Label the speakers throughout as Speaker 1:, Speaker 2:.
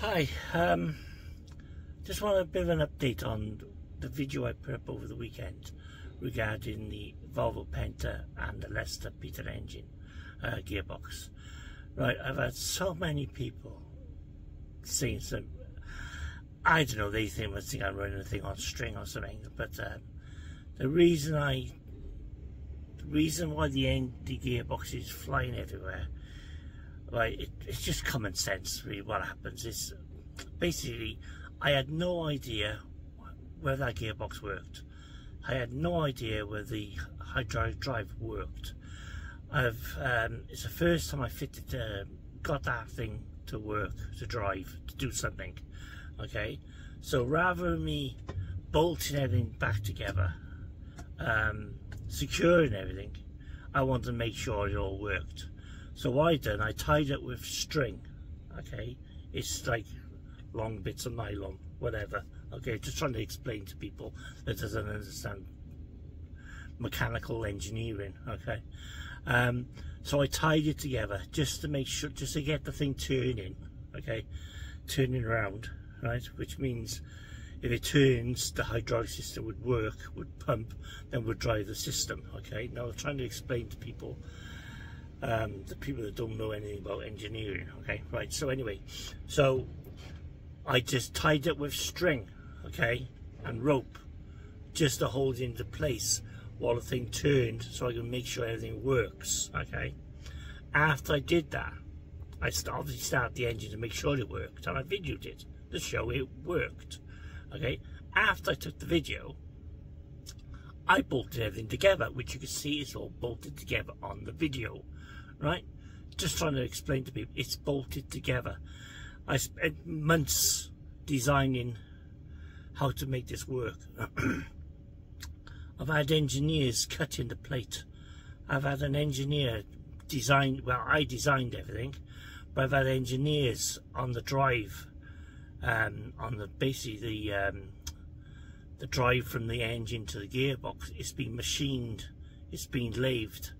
Speaker 1: Hi, just want a bit of an update on the video I put up over the weekend regarding the Volvo Penta and the Lesterpetter engine gearbox. Right, I've had so many people saying some, I don't know, they think I'm running a thing on string or something, but the reason why the gearbox is flying everywhere, right, it's just common sense. Really, what happens is basically I had no idea where that gearbox worked. I had no idea where the hydraulic drive worked. It's the first time I got that thing to work, to drive, to do something. Okay, so rather than me bolting everything back together, securing everything, I wanted to make sure it all worked. So what I done, I tied it with string. Okay, it's like long bits of nylon, whatever. Okay, just trying to explain to people that doesn't understand mechanical engineering. Okay, so I tied it together just to make sure, just to get the thing turning. Okay, turning around, right, which means if it turns, the hydraulic system would work, would pump, then would drive the system. Okay, now I'm trying to explain to people, the people that don't know anything about engineering. Okay, right, so anyway, so I just tied it with string, okay, and rope, just to hold it into place while the thing turned, so I can make sure everything works. Okay, after I did that, I obviously started the engine to make sure it worked, and I videoed it to show it worked. Okay, after I took the video, I bolted everything together, which you can see is all bolted together on the video, right? Just trying to explain to people, it's bolted together. I spent months designing how to make this work. I've had engineers cutting the plate. I've had an engineer design, well, I designed everything, but I've had engineers on the drive, on the basically the drive from the engine to the gearbox. It's been machined, it's been lathed,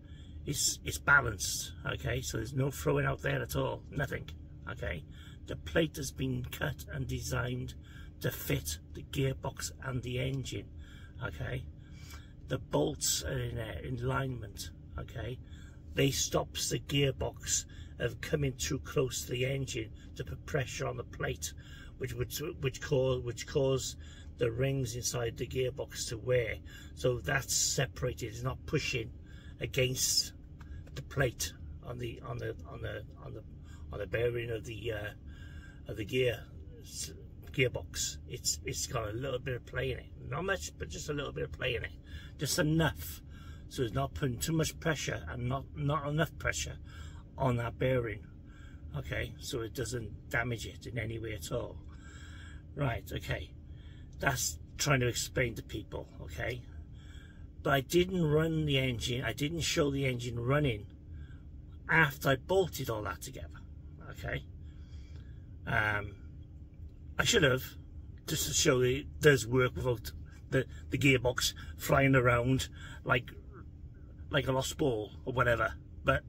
Speaker 1: it's balanced. Okay, so there's no throwing out there at all, nothing. Okay, the plate has been cut and designed to fit the gearbox and the engine. Okay, the bolts are in alignment. Okay, they stops the gearbox of coming too close to the engine to put pressure on the plate, which cause the rings inside the gearbox to wear. So that's separated. It's not pushing against the plate on the bearing of the gearbox. It's got a little bit of play in it, not much, but just a little bit of play in it, just enough so it's not putting too much pressure and not enough pressure on that bearing. Okay, so it doesn't damage it in any way at all. Right, okay, that's trying to explain to people. Okay, but I didn't run the engine, I didn't show the engine running after I bolted all that together. Okay, I should have, just to show it does work without the gearbox flying around like a lost ball or whatever. But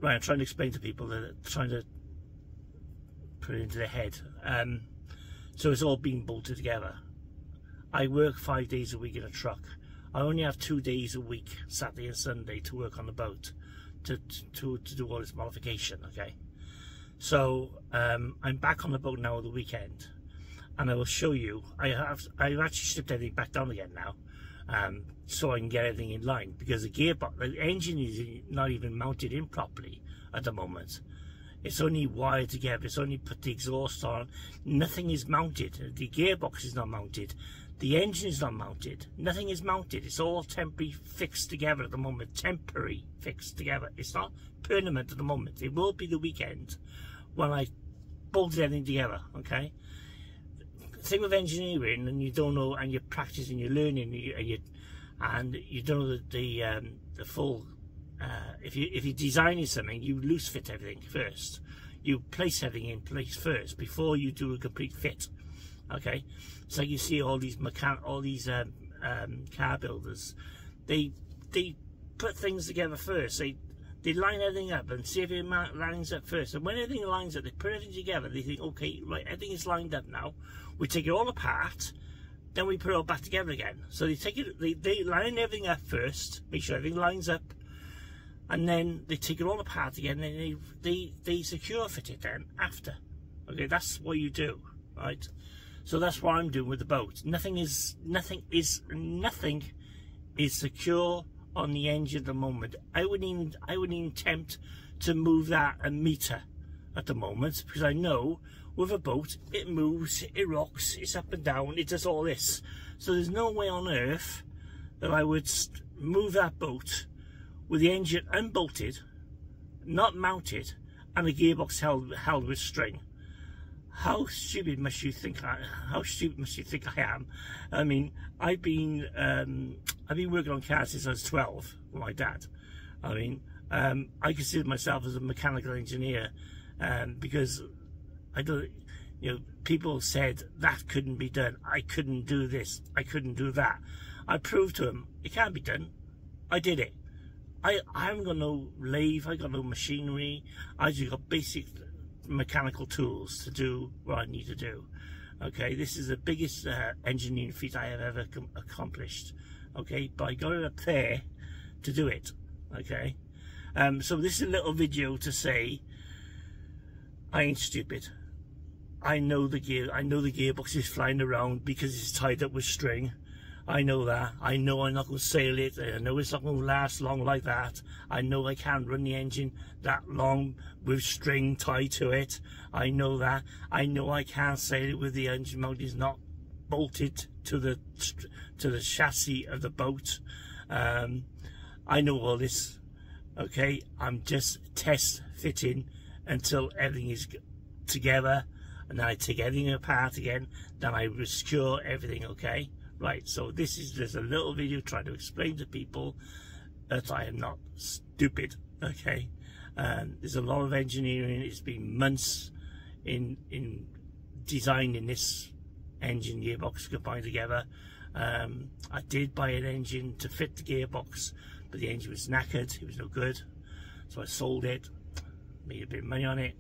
Speaker 1: right, I'm trying to explain to people that are trying to put it into their head. So it's all being bolted together. I work 5 days a week in a truck. I only have 2 days a week, Saturday and Sunday, to work on the boat, to do all this modification. Okay, so I'm back on the boat now on the weekend, and I will show you. I've actually stripped everything back down again now, so I can get everything in line, because the engine is not even mounted in properly at the moment. It's only wired together, it's only put the exhaust on, nothing is mounted, the gearbox is not mounted, the engine is not mounted, nothing is mounted. It's all temporary fixed together at the moment, temporary fixed together. It's not permanent at the moment. It will be the weekend when I bolted everything together. Okay, the thing with engineering, and you don't know, and you're practicing, you're learning, and you don't know the full. If you're designing something, you loose fit everything first. You place everything in place first before you do a complete fit. Okay, so you see all these car builders, they put things together first. they line everything up and see if it lines up first. And when everything lines up, they put everything together. They think, okay, right, everything is lined up now. We take it all apart, then we put it all back together again. So they take it, they line everything up first, make sure everything lines up, and then they take it all apart again. And they secure fit it then after. Okay, that's what you do, right? So that's what I'm doing with the boat. Nothing is secure on the engine at the moment. I wouldn't even attempt to move that a meter at the moment, because I know with a boat it moves, it rocks, it's up and down, it does all this. So there's no way on earth that I would move that boat with the engine unbolted, not mounted, and the gearbox held with string. How stupid must you think I am? I mean, I've been working on cars since I was 12 with my dad. I mean, I consider myself as a mechanical engineer, because I don't, you know, people said that couldn't be done. I couldn't do this. I couldn't do that. I proved to them it can be done. I did it. I haven't got no lathe. I got no machinery. I just got basic mechanical tools to do what I need to do. Okay, this is the biggest engineering feat I have ever accomplished. Okay, but I got it up there to do it. Okay, so this is a little video to say I ain't stupid. I know the gearbox is flying around because it's tied up with string. I know that. I know I'm not going to sail it. I know it's not going to last long like that. I know I can't run the engine that long with string tied to it. I know that. I know I can't sail it with the engine mount is not bolted to the chassis of the boat. I know all this. Okay, I'm just test fitting until everything is together, and then I take everything apart again. Then I secure everything. Okay. Right, so this is just a little video trying to explain to people that I am not stupid, okay? There's a lot of engineering. It's been months in designing this engine gearbox combined together. I did buy an engine to fit the gearbox, but the engine was knackered. It was no good, so I sold it, made a bit of money on it.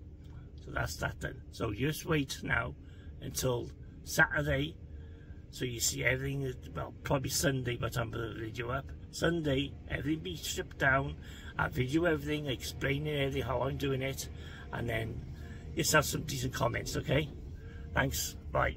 Speaker 1: So that's that done. So just wait now until Saturday. So you see everything, well, probably Sunday by the time I put the video up. Sunday, everything be stripped down. I video everything, explaining everything, how I'm doing it. And then just have some decent comments, okay? Thanks, bye.